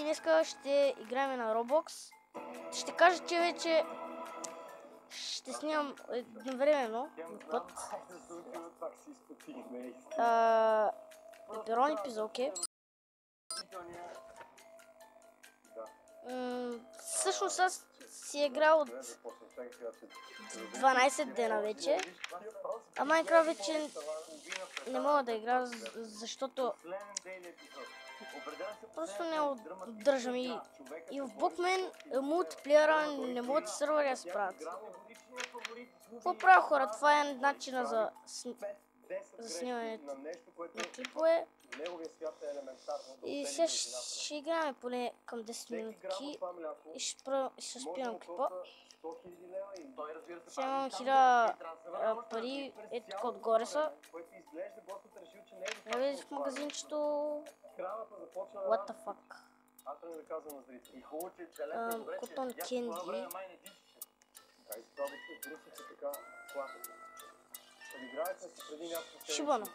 днеска ще играем на Roblox. Ще кажа, че вече ще снимам едновременно път. Пеперони пизоки. Всъщност аз си е играл от 12 дена вече. А Майнкрафт вече не мога да игра, защото просто не отдържам и в Букмен мултиплеера не могат сървъри да се правят. Какво правя, хора? Това е начина за снимането на клипове. И сега ще играем поне към 10 минутки и ще спирам клипа. Сега имам 1000 пари, ето тук отгоре са. Я видиш в магазинчето. What the fuck? Котон кенди. Шибано.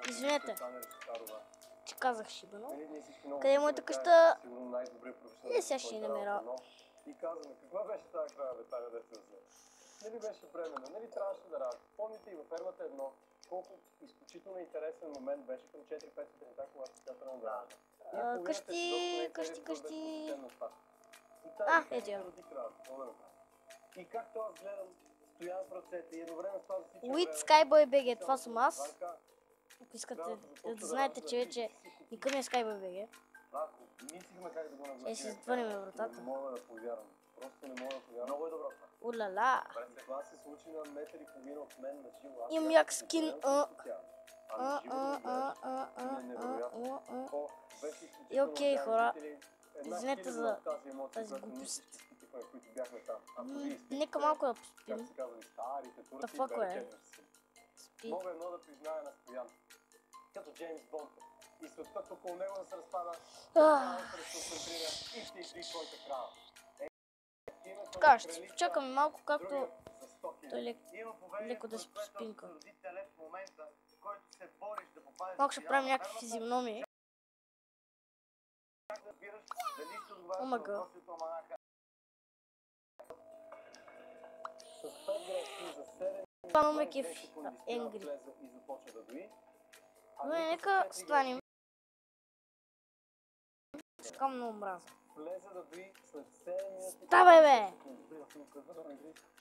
Извинете, че казах шибано. Къде е моята къща? Не, сега ще намеря. И казваме, каква беше тази края, бе, Таня, дето взе? Не ли беше временно, не ли трябваше да работи? Помните и във фермата едно, колко изключително интересен момент беше към 4-5 сутринта, когато тя тръгна да работи. Къщи. Ето я. И както аз гледам, стоян в ръцете и едновременно с това за всички... With Skyboy BG, това съм аз. Ако искате да знаете, че вече никъм е Skyboy BG. Мислихме как да го нагласим. Ще си затворим вратата. Не мога да повярвам. Просто не мога да повярвам. Много е добро това. Улала. Това се случи на метър и половина от мен на живо. Имам як скин. И окей, хора. Извинете за тази глупост. Нека малко да поспим. Да фако е. Спи. Мога едно да призная на Стоян. Като Джеймс Бонд. И светът около него да се разпада. Да се концентрира и ще изби твоята крава. Така, ще почакаме малко, както той леко да се поспинка. Малко ще правим някакви физиономии. Омага. Това ме кеф Енгри. Но нека станем. Така много мраза. Ставай, бе!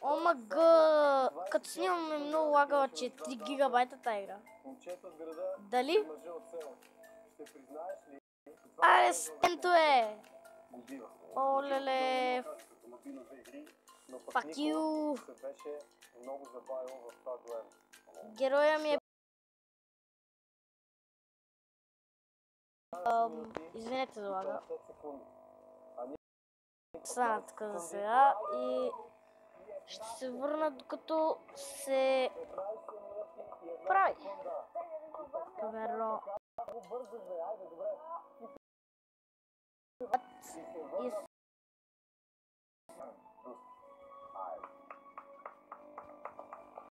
Омага! Като снимаме много лагала, че е 3 гигабайта тази игра. Дали? Аре, стенто е! Олеле! Fuck you! Героя ми е... Извинете за лага. Стана така за сега и ще се върна докато се прави. Верно.